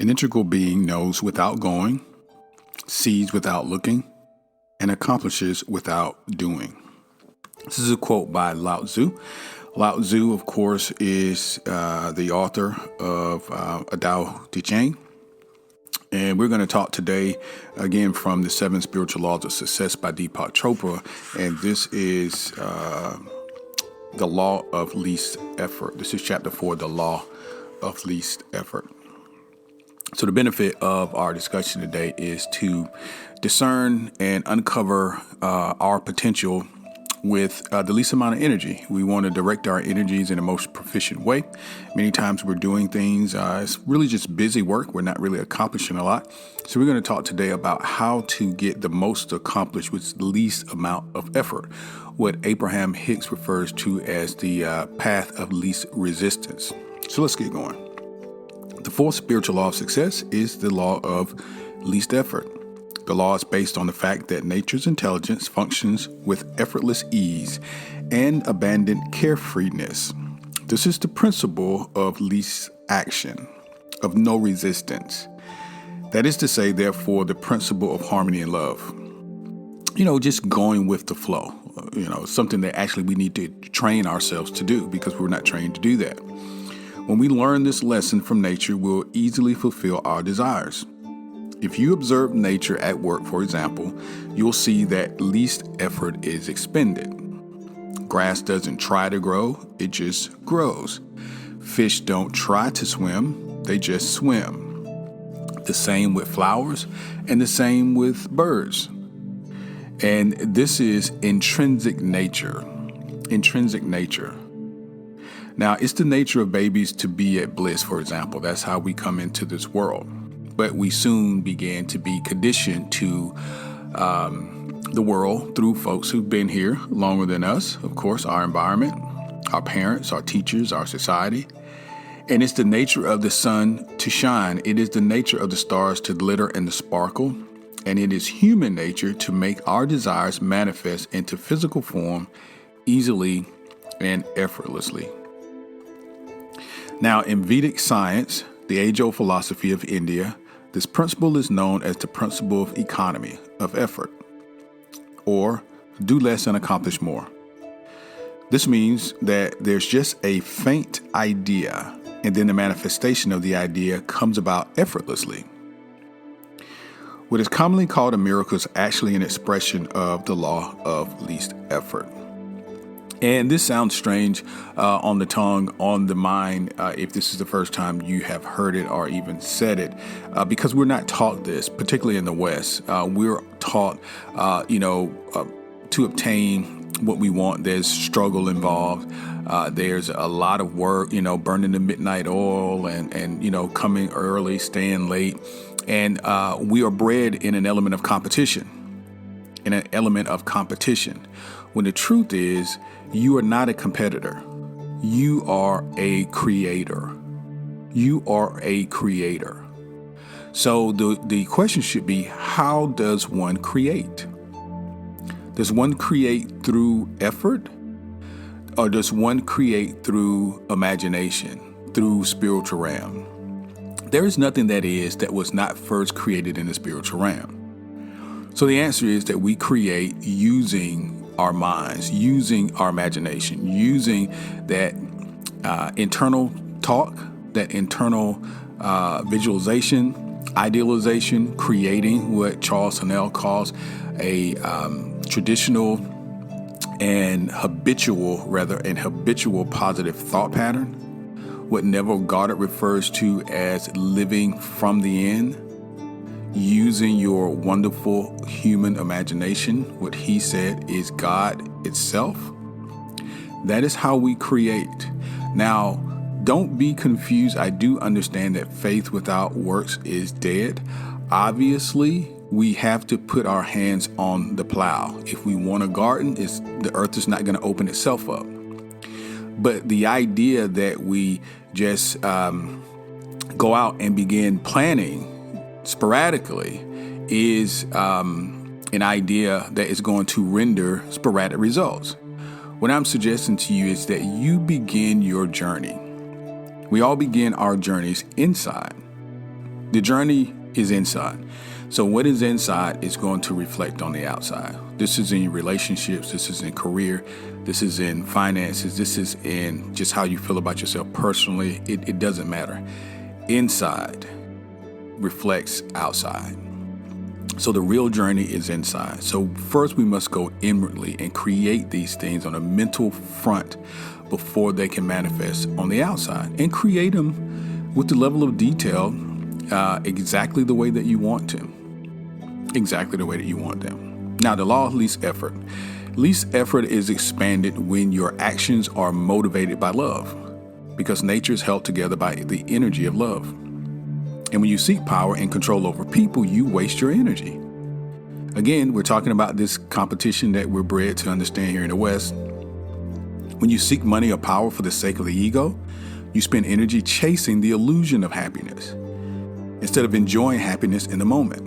An integral being knows without going, sees without looking, and accomplishes without doing. This is a quote by Lao Tzu. Lao Tzu, of course, is the author of Tao Te Ching. And we're going to talk today, again, from the 7 Spiritual Laws of Success by Deepak Chopra. And this is the law of least effort. This is chapter 4, the law of least effort. So the benefit of our discussion today is to discern and uncover our potential with the least amount of energy. We want to direct our energies in the most proficient way. Many times we're doing things, it's really just busy work. We're not really accomplishing a lot. So we're going to talk today about how to get the most accomplished with the least amount of effort, what Abraham Hicks refers to as the path of least resistance. So let's get going. The 4th spiritual law of success is the law of least effort. The law is based on the fact that nature's intelligence functions with effortless ease and abandoned carefreeness. This is the principle of least action, of no resistance. That is to say, therefore, the principle of harmony and love. Just going with the flow, something that actually we need to train ourselves to do because we're not trained to do that. When we learn this lesson from nature, we'll easily fulfill our desires. If you observe nature at work, for example, you'll see that least effort is expended. Grass doesn't try to grow, it just grows. Fish don't try to swim, they just swim. The same with flowers and the same with birds. And this is intrinsic nature. Intrinsic nature. Now, it's the nature of babies to be at bliss, for example. That's how we come into this world. But we soon began to be conditioned to the world through folks who've been here longer than us, of course, our environment, our parents, our teachers, our society. And it's the nature of the sun to shine. It is the nature of the stars to glitter and to sparkle. And it is human nature to make our desires manifest into physical form easily and effortlessly. Now, in Vedic science, the age-old philosophy of India, this principle is known as the principle of economy, of effort, or do less and accomplish more. This means that there's just a faint idea, and then the manifestation of the idea comes about effortlessly. What is commonly called a miracle is actually an expression of the law of least effort. And this sounds strange on the tongue, on the mind, if this is the first time you have heard it or even said it, because we're not taught this, particularly in the West. We're taught, to obtain what we want. There's struggle involved. There's a lot of work, burning the midnight oil and coming early, staying late. And we are bred in an element of competition, when the truth is, you are not a competitor. You are a creator. So the question should be, how does one create? Does one create through effort? Or does one create through imagination, through spiritual realm? There is nothing that was not first created in the spiritual realm. So the answer is that we create using our minds, using our imagination, using that internal talk, that internal visualization, idealization, creating what Charles Honnell calls a traditional and habitual positive thought pattern, what Neville Goddard refers to as living from the end. Using your wonderful human imagination, what he said is God itself. That is how we create. Now, don't be confused. I do understand that faith without works is dead. Obviously, we have to put our hands on the plow. If we want a garden, the earth is not going to open itself up. But the idea that we just go out and begin planning sporadically is an idea that is going to render sporadic results. What I'm suggesting to you is that you begin your journey. We all begin our journeys inside. The journey is inside. So what is inside is going to reflect on the outside. This is in your relationships. This is in career. This is in finances. This is in just how you feel about yourself personally. It doesn't matter. Inside reflects outside. So the real journey is inside. So first we must go inwardly and create these things on a mental front before they can manifest on the outside, and create them with the level of detail exactly the way that you want to. Exactly the way that you want them. Now, the law of least effort. Least effort is expanded when your actions are motivated by love, because nature is held together by the energy of love. And when you seek power and control over people, you waste your energy. Again, we're talking about this competition that we're bred to understand here in the West. When you seek money or power for the sake of the ego, you spend energy chasing the illusion of happiness instead of enjoying happiness in the moment.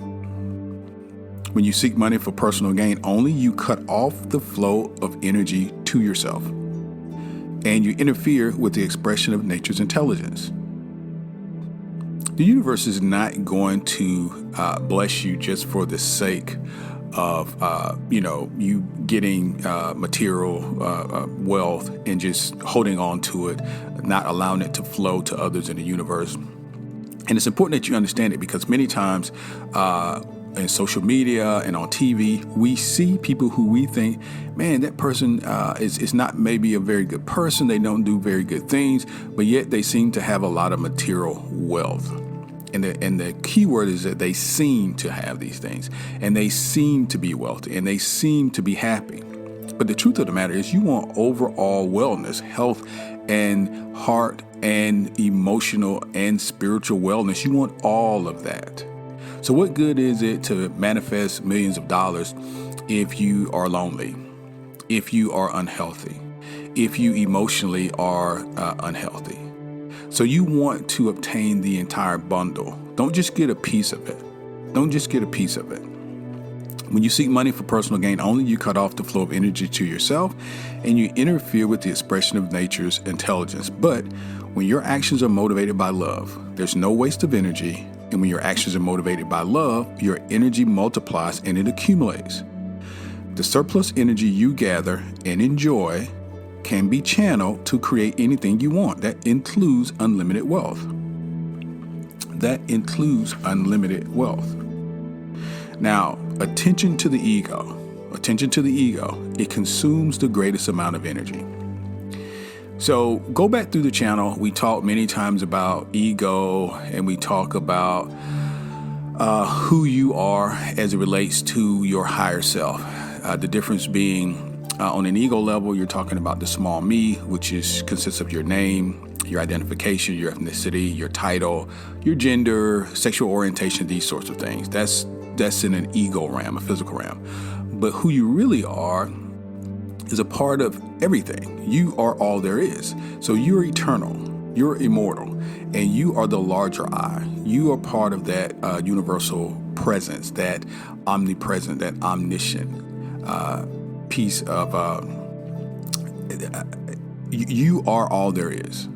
When you seek money for personal gain only, you cut off the flow of energy to yourself, and you interfere with the expression of nature's intelligence. The universe is not going to bless you just for the sake of, you getting material wealth and just holding on to it, not allowing it to flow to others in the universe. And it's important that you understand it, because many times in social media and on TV, we see people who we think, man, that person is not maybe a very good person. They don't do very good things, but yet they seem to have a lot of material wealth. And the key word is that they seem to have these things, and they seem to be wealthy, and they seem to be happy. But the truth of the matter is, you want overall wellness, health, and heart, and emotional and spiritual wellness. You want all of that. So what good is it to manifest millions of dollars if you are lonely, if you are unhealthy, if you emotionally are unhealthy? So you want to obtain the entire bundle. Don't just get a piece of it. Don't just get a piece of it. When you seek money for personal gain only, you cut off the flow of energy to yourself, and you interfere with the expression of nature's intelligence. But when your actions are motivated by love, there's no waste of energy. And when your actions are motivated by love, your energy multiplies and it accumulates. The surplus energy you gather and enjoy can be channeled to create anything you want. That includes unlimited wealth. That includes unlimited wealth. Now, attention to the ego. Attention to the ego. It consumes the greatest amount of energy. So go back through the channel. We talk many times about ego, and we talk about who you are as it relates to your higher self. The difference being on an ego level, you're talking about the small me, which consists of your name, your identification, your ethnicity, your title, your gender, sexual orientation, these sorts of things. That's in an ego realm, a physical realm. But who you really are is a part of everything. You are all there is. So you're eternal, you're immortal, and you are the larger I. You are part of that universal presence, that omnipresent, that omniscient piece of you are all there is.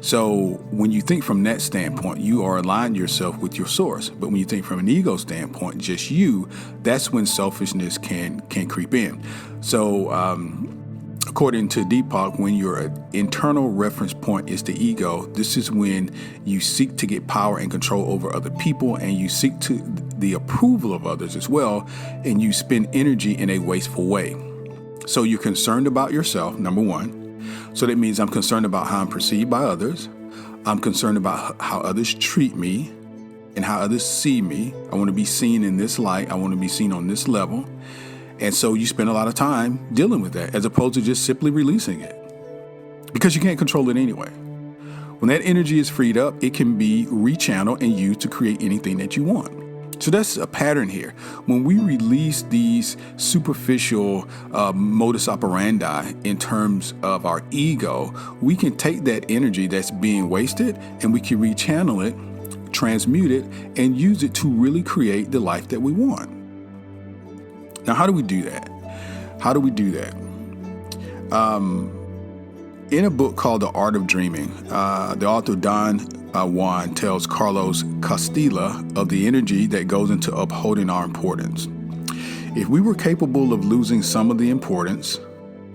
So when you think from that standpoint, you are aligned yourself with your source. But when you think from an ego standpoint, just you, that's when selfishness can creep in. So according to Deepak, when your internal reference point is the ego, this is when you seek to get power and control over other people, and you seek to the approval of others as well, and you spend energy in a wasteful way. So you're concerned about yourself, number one. So that means I'm concerned about how I'm perceived by others. I'm concerned about how others treat me and how others see me. I want to be seen in this light. I want to be seen on this level. And so you spend a lot of time dealing with that, as opposed to just simply releasing it, because you can't control it anyway. When that energy is freed up, it can be rechanneled and used to create anything that you want. So that's a pattern here. When we release these superficial modus operandi in terms of our ego, we can take that energy that's being wasted and we can rechannel it, transmute it, and use it to really create the life that we want. Now, how do we do that? In a book called The Art of Dreaming, the author Don Juan tells Carlos Castilla of the energy that goes into upholding our importance. If we were capable of losing some of the importance,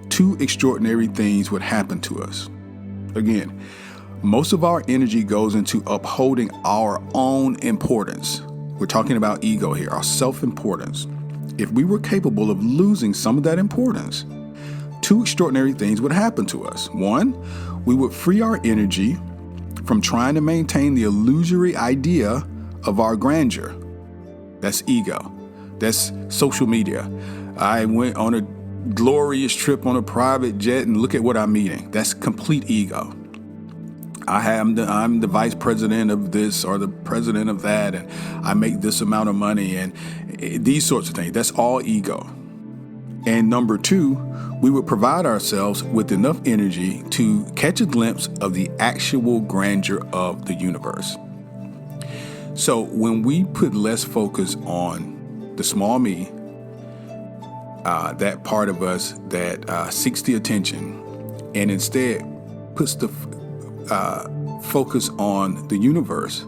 two extraordinary things would happen to us. Again, most of our energy goes into upholding our own importance. We're talking about ego here, our self-importance. If we were capable of losing some of that importance, two extraordinary things would happen to us. One, we would free our energy from trying to maintain the illusory idea of our grandeur. That's ego. That's social media. I went on a glorious trip on a private jet and look at what I'm eating. That's complete ego. I'm the vice president of this or the president of that, and I make this amount of money, and these sorts of things. That's all ego. And number two, we would provide ourselves with enough energy to catch a glimpse of the actual grandeur of the universe. So when we put less focus on the small me, that part of us that seeks the attention, and instead puts the focus on the universe,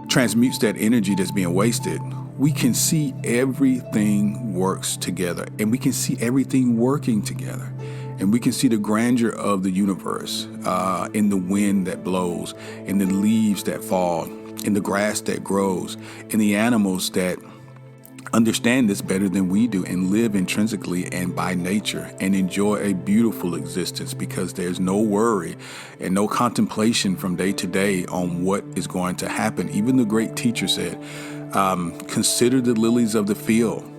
transmutes that energy that's being wasted, we can see everything works together, and we can see everything working together, and we can see the grandeur of the universe in the wind that blows, in the leaves that fall, in the grass that grows, in the animals that understand this better than we do and live intrinsically and by nature and enjoy a beautiful existence because there's no worry and no contemplation from day to day on what is going to happen. Even the great teacher said, consider the lilies of the field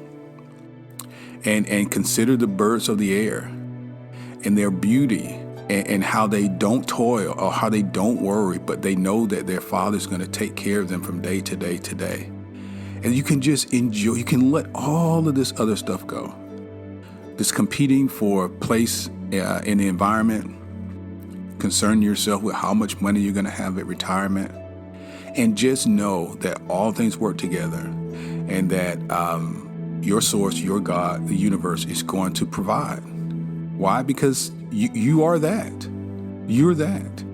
and consider the birds of the air and their beauty and how they don't toil or how they don't worry, but they know that their Father's going to take care of them from day to day to day. And you can just enjoy, you can let all of this other stuff go. This competing for place in the environment, concern yourself with how much money you're going to have at retirement, and just know that all things work together and that your source, your God, the universe is going to provide. Why? Because you are that. You're that.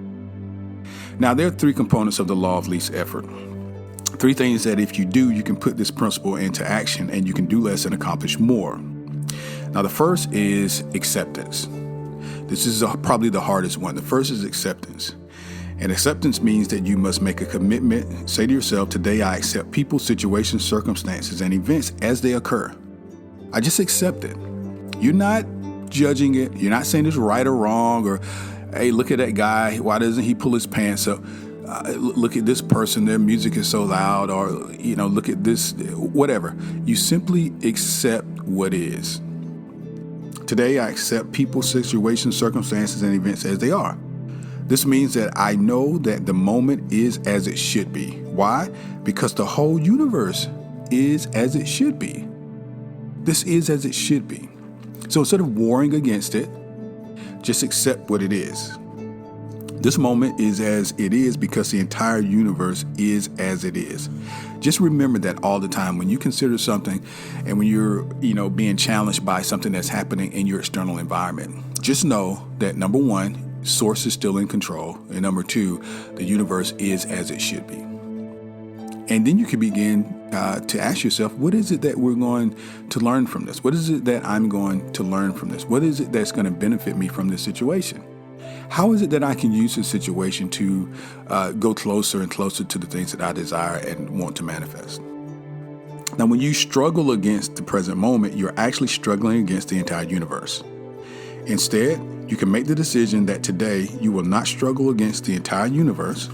Now, there are three components of the law of least effort. Three things that if you do, you can put this principle into action and you can do less and accomplish more. Now, the first is acceptance. This is probably the hardest one. The first is acceptance. And acceptance means that you must make a commitment. Say to yourself, today I accept people, situations, circumstances, and events as they occur. I just accept it. You're not judging it. You're not saying it's right or wrong or, hey, look at that guy. Why doesn't he pull his pants up? Look at this person, their music is so loud, or, look at this, whatever. You simply accept what is. Today, I accept people, situations, circumstances, and events as they are. This means that I know that the moment is as it should be. Why? Because the whole universe is as it should be. This is as it should be. So instead of warring against it, just accept what it is. This moment is as it is because the entire universe is as it is. Just remember that all the time when you consider something and when you're, being challenged by something that's happening in your external environment. Just know that number one, source is still in control. And number two, the universe is as it should be. And then you can begin to ask yourself, what is it that we're going to learn from this? What is it that I'm going to learn from this? What is it that's going to benefit me from this situation? How is it that I can use this situation to go closer and closer to the things that I desire and want to manifest? Now, when you struggle against the present moment, you're actually struggling against the entire universe. Instead, you can make the decision that today you will not struggle against the entire universe,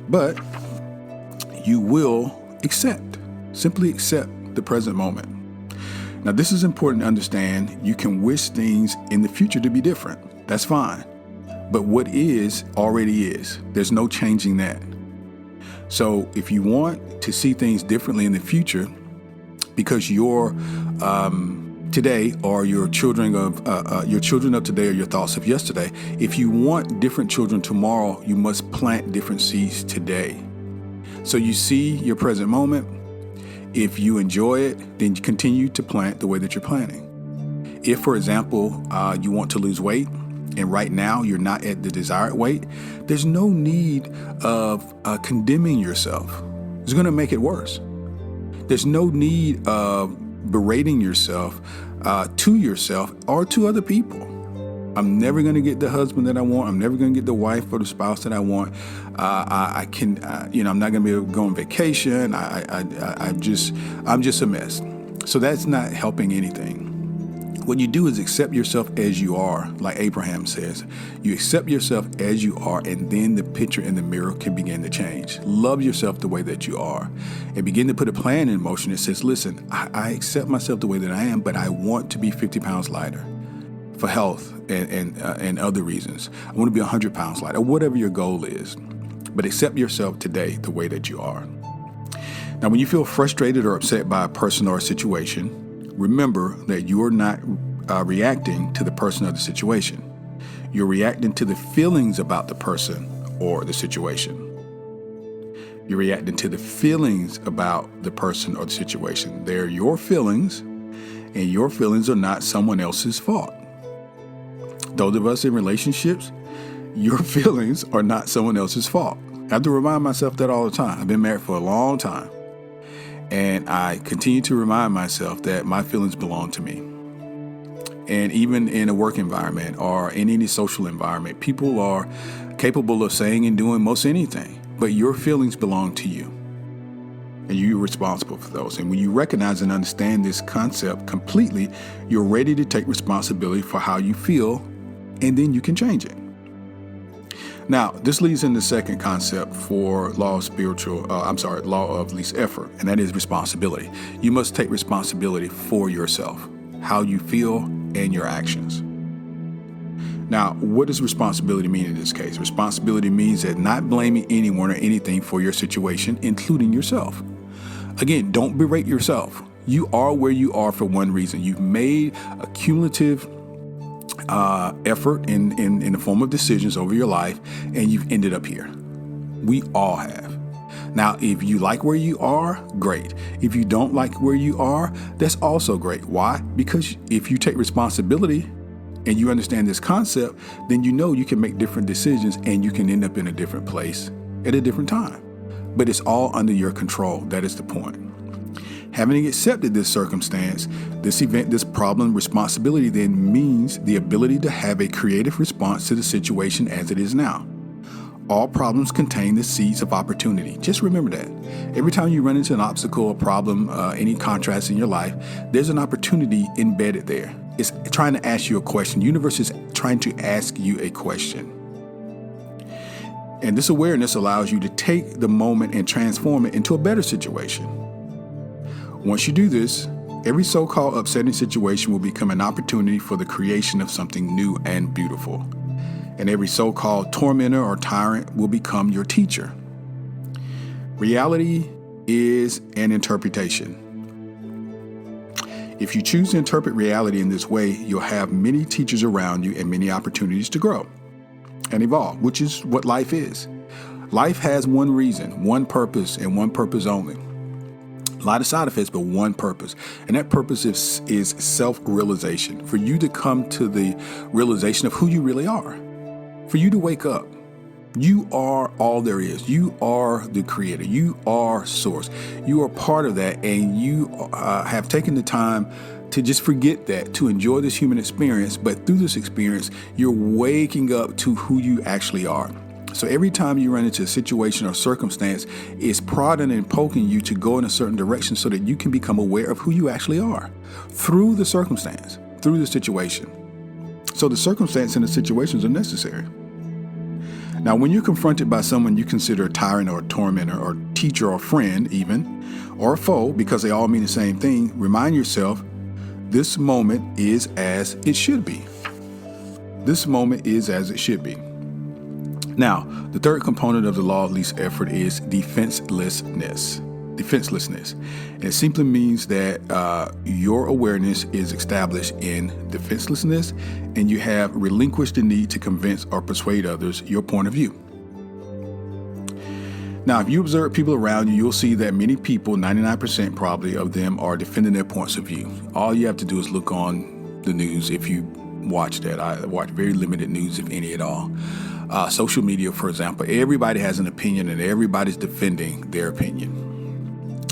but you will simply accept the present moment. Now, this is important to understand. You can wish things in the future to be different. That's fine. But what is already is. There's no changing that. So if you want to see things differently in the future, because your today or your children of today or your thoughts of yesterday, if you want different children tomorrow, you must plant different seeds today. So you see your present moment. If you enjoy it, then you continue to plant the way that you're planting. If, for example, you want to lose weight, and right now you're not at the desired weight, there's no need of condemning yourself. It's going to make it worse. There's no need of berating yourself to yourself or to other people. I'm never going to get the husband that I want. I'm never going to get the wife or the spouse that I want. I'm not going to be able to go on vacation. I'm just a mess. So that's not helping anything. What you do is accept yourself as you are, like Abraham says. You accept yourself as you are, and then the picture in the mirror can begin to change. Love yourself the way that you are, and begin to put a plan in motion that says, listen, I accept myself the way that I am, but I want to be 50 pounds lighter for health and other reasons. I want to be 100 pounds lighter, whatever your goal is. But accept yourself today the way that you are. Now, when you feel frustrated or upset by a person or a situation, remember that you are not reacting to the person or the situation. You're reacting to the feelings about the person or the situation. You're reacting to the feelings about the person or the situation. They're your feelings, and your feelings are not someone else's fault. Those of us in relationships, your feelings are not someone else's fault. I have to remind myself that all the time. I've been married for a long time. And I continue to remind myself that my feelings belong to me. And even in a work environment or in any social environment, people are capable of saying and doing most anything, but your feelings belong to you. And you're responsible for those. And when you recognize and understand this concept completely, you're ready to take responsibility for how you feel, and then you can change it. Now, this leads into the second concept for law of least effort, and that is responsibility. You must take responsibility for yourself, how you feel, and your actions. Now, what does responsibility mean in this case? Responsibility means that not blaming anyone or anything for your situation, including yourself. Again, don't berate yourself. You are where you are for one reason. You've made a cumulative effort in the form of decisions over your life, and you've ended up here. We all have. Now, if you like where you are, great. If you don't like where you are, that's also great. Why? Because if you take responsibility and you understand this concept, then you know you can make different decisions and you can end up in a different place at a different time. But it's all under your control. That is the point. Having accepted this circumstance, this event, this problem, responsibility then means the ability to have a creative response to the situation as it is now. All problems contain the seeds of opportunity. Just remember that. Every time you run into an obstacle, a problem, any contrast in your life, there's an opportunity embedded there. It's trying to ask you a question. The universe is trying to ask you a question. And this awareness allows you to take the moment and transform it into a better situation. Once you do this, every so-called upsetting situation will become an opportunity for the creation of something new and beautiful. And every so-called tormentor or tyrant will become your teacher. Reality is an interpretation. If you choose to interpret reality in this way, you'll have many teachers around you and many opportunities to grow and evolve, which is what life is. Life has one reason, one purpose, and one purpose only. A lot of side effects, but one purpose. And that purpose is self-realization. For you to come to the realization of who you really are. For you to wake up. You are all there is. You are the creator. You are source. You are part of that. And you have taken the time to just forget that, to enjoy this human experience. But through this experience, you're waking up to who you actually are. So every time you run into a situation or circumstance, it's prodding and poking you to go in a certain direction so that you can become aware of who you actually are through the circumstance, through the situation. So the circumstance and the situations are necessary. Now, when you're confronted by someone you consider a tyrant or a tormentor or teacher or friend even, or a foe, because they all mean the same thing, remind yourself, this moment is as it should be. This moment is as it should be. Now, the third component of the law of least effort is defenselessness. And it simply means that your awareness is established in defenselessness, and you have relinquished the need to convince or persuade others your point of view. Now, if you observe people around you, you'll see that many people, 99% probably of them, are defending their points of view. All you have to do is look on the news. If you watch that. I watch very limited news, if any at all. Social media, for example, everybody has an opinion and everybody's defending their opinion.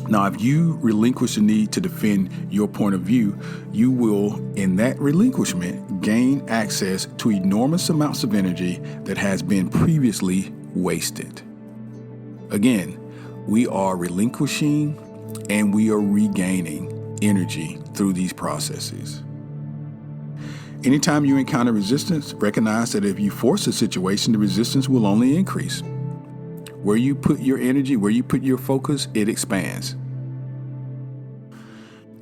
Now, if you relinquish the need to defend your point of view, you will, in that relinquishment, gain access to enormous amounts of energy that has been previously wasted. Again, we are relinquishing and we are regaining energy through these processes. Anytime you encounter resistance, recognize that if you force a situation, the resistance will only increase. Where you put your energy, where you put your focus, it expands.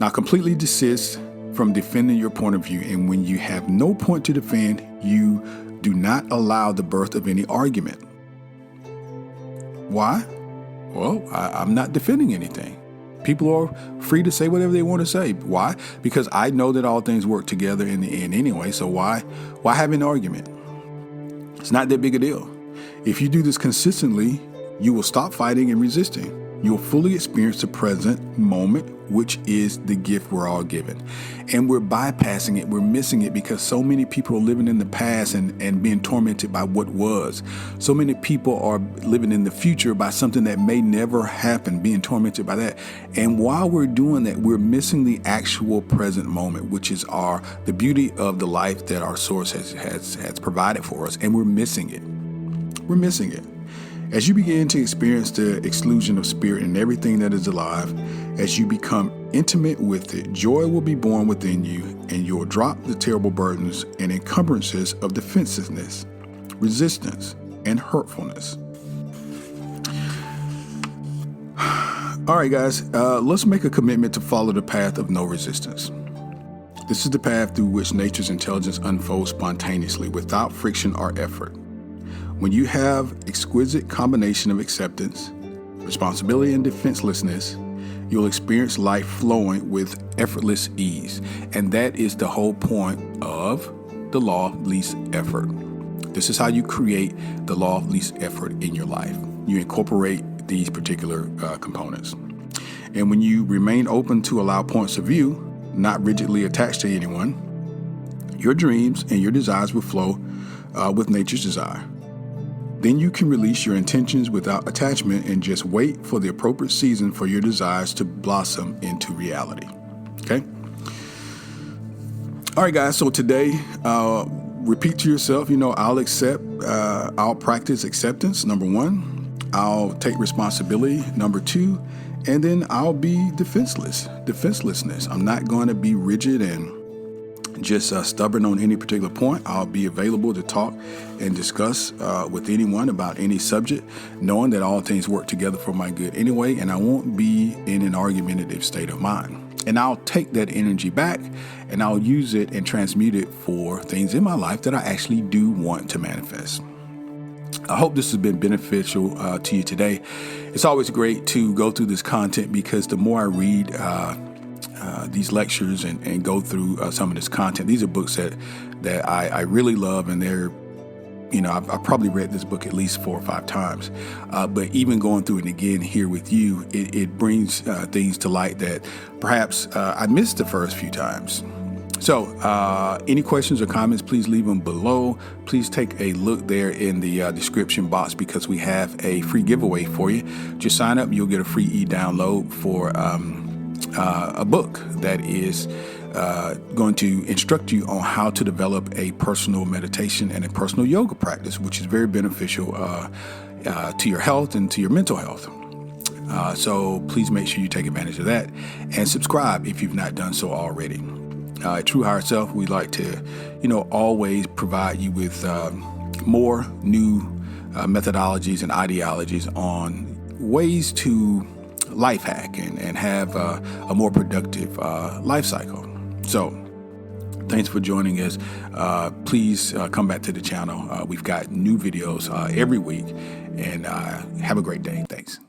Now, completely desist from defending your point of view. And when you have no point to defend, you do not allow the birth of any argument. Why? Well, I'm not defending anything. People are free to say whatever they want to say. Why? Because I know that all things work together in the end anyway. So why have an argument? It's not that big a deal. If you do this consistently, you will stop fighting and resisting. You will fully experience the present moment, which is the gift we're all given. And we're bypassing it. We're missing it because so many people are living in the past and being tormented by what was. So many people are living in the future by something that may never happen, being tormented by that. And while we're doing that, we're missing the actual present moment, which is the beauty of the life that our source has provided for us. And we're missing it. We're missing it. As you begin to experience the exclusion of spirit and everything that is alive, as you become intimate with it, joy will be born within you, and you'll drop the terrible burdens and encumbrances of defensiveness, resistance, and hurtfulness. All right, guys, let's make a commitment to follow the path of no resistance. This is the path through which nature's intelligence unfolds spontaneously, without friction or effort. When you have exquisite combination of acceptance, responsibility, and defenselessness, you'll experience life flowing with effortless ease. And that is the whole point of the law of least effort. This is how you create the law of least effort in your life. You incorporate these particular components. And when you remain open to allow points of view, not rigidly attached to anyone, your dreams and your desires will flow with nature's desire. Then you can release your intentions without attachment and just wait for the appropriate season for your desires to blossom into reality. Okay? All right, guys. So today, repeat to yourself, I'll practice acceptance, number 1. I'll take responsibility, number 2. And then I'll be defenselessness. I'm not going to be rigid and just stubborn on any particular point. I'll be available to talk and discuss with anyone about any subject, knowing that all things work together for my good anyway, and I won't be in an argumentative state of mind. And I'll take that energy back and I'll use it and transmute it for things in my life that I actually do want to manifest. I hope this has been beneficial to you today. It's always great to go through this content because the more I read these lectures and go through some of this content. These are books that I really love, and they're, I've probably read this book at least 4 or 5 times. But even going through it again here with you, it brings things to light that perhaps I missed the first few times. So any questions or comments, please leave them below. Please take a look there in the description box because we have a free giveaway for you. Just sign up, you'll get a free e-download for a book that is going to instruct you on how to develop a personal meditation and a personal yoga practice, which is very beneficial to your health and to your mental health. So please make sure you take advantage of that and subscribe if you've not done so already. At True Higher Self, we like to, always provide you with more new methodologies and ideologies on ways to life hack and have a more productive life cycle. So thanks for joining us. Please come back to the channel. We've got new videos every week, and have a great day. Thanks.